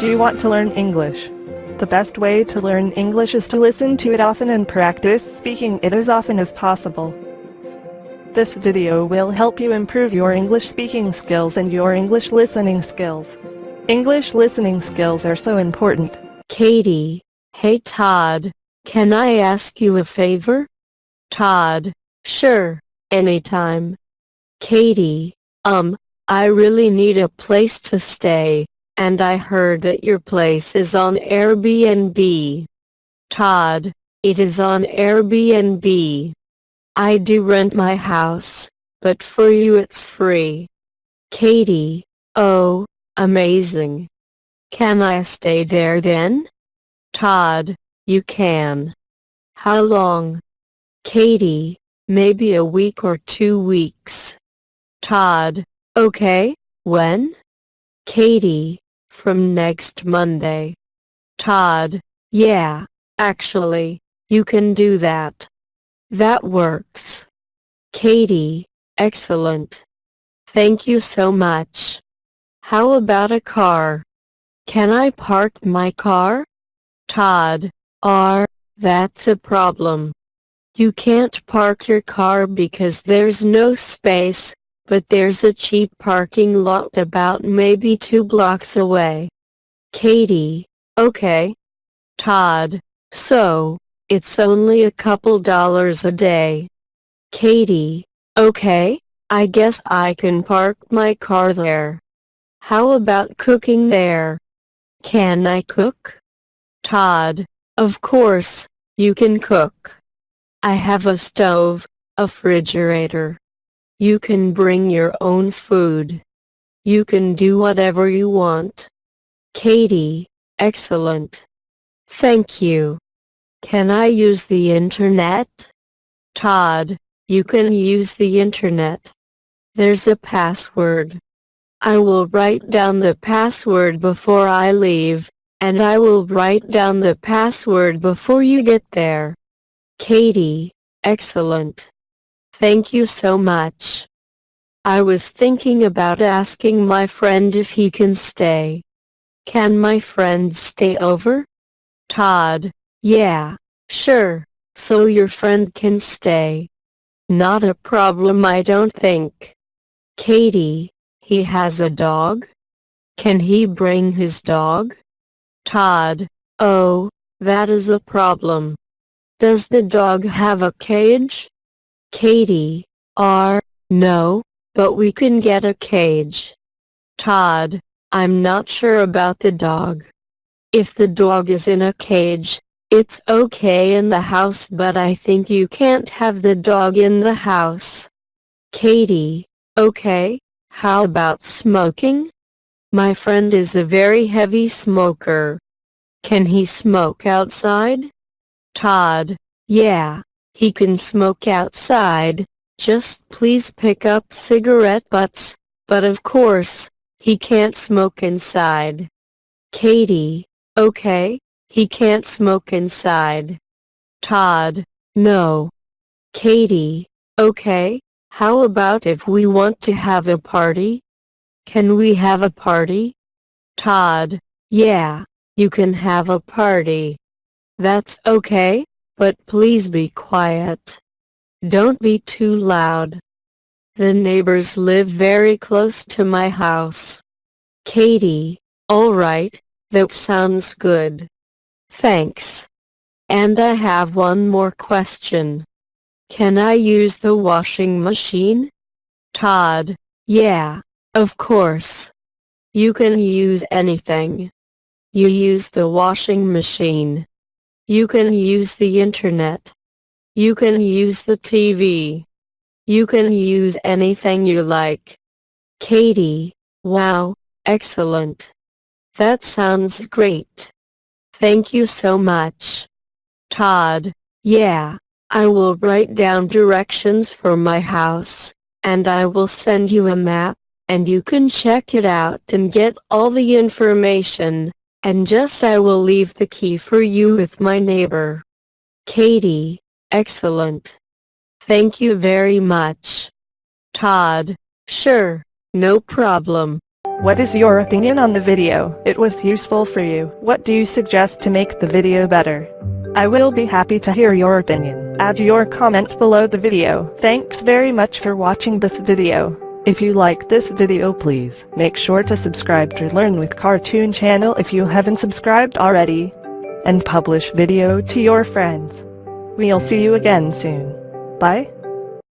Do you want to learn English? The best way to learn English is to listen to it often and practice speaking it as often as possible. This video will help you improve your English speaking skills and your English listening skills. English listening skills are so important. Katie, hey Todd, can I ask you a favor? Todd, sure, anytime. Katie, I really need a place to stay, and I heard that your place is on Airbnb. Todd, it is on Airbnb. I do rent my house, but for you it's free. Katie, oh, amazing. Can I stay there then? Todd, you can. How long? Katie, maybe a week or 2 weeks. Todd, okay, when? Katie, from next Monday. Todd, yeah, actually, you can do that. That works. Katie, excellent. Thank you so much. How about a car? Can I park my car? Todd, that's a problem. You can't park your car because there's no space, but there's a cheap parking lot about maybe 2 blocks away. Katie, okay. Todd, so, it's only a couple dollars a day. Katie, okay, I guess I can park my car there. How about cooking there? Can I cook? Todd, of course, you can cook. I have a stove, a refrigerator. You can bring your own food. You can do whatever you want. Katie, excellent. Thank you. Can I use the internet? Todd, you can use the internet. There's a password. I will write down the password before I leave, and I will write down the password before you get there. Katie, excellent. Thank you so much. I was thinking about asking my friend if he can stay. Can my friend stay over? Todd, yeah, sure, so your friend can stay. Not a problem, I don't think. Katie, he has a dog? Can he bring his dog? Todd, oh, that is a problem. Does the dog have a cage? Katie, no, but we can get a cage. Todd, I'm not sure about the dog. If the dog is in a cage, it's okay in the house, but I think you can't have the dog in the house. Katie, okay, how about smoking? My friend is a very heavy smoker. Can he smoke outside? Todd, yeah, he can smoke outside, just please pick up cigarette butts, but of course, he can't smoke inside. Katie, okay, he can't smoke inside. Todd, no. Katie, okay, how about if we want to have a party? Can we have a party? Todd, yeah, you can have a party. That's okay, but please be quiet. Don't be too loud. The neighbors live very close to my house. Katie, all right, that sounds good. Thanks. And I have one more question. Can I use the washing machine? Todd, yeah, of course. You can use anything. You use the washing machine. You can use the internet. You can use the TV. You can use anything you like. Katie, wow, excellent. That sounds great. Thank you so much. Todd, yeah, I will write down directions for my house, and I will send you a map, and you can check it out and get all the information, and I will leave the key for you with my neighbor. Katie, excellent. Thank you very much. Todd, sure, no problem. What is your opinion on the video? It was useful for you. What do you suggest to make the video better? I will be happy to hear your opinion. Add your comment below the video. Thanks very much for watching this video. If you like this video, please make sure to subscribe to Learn with Cartoon channel if you haven't subscribed already, and publish video to your friends. We'll see you again soon. Bye.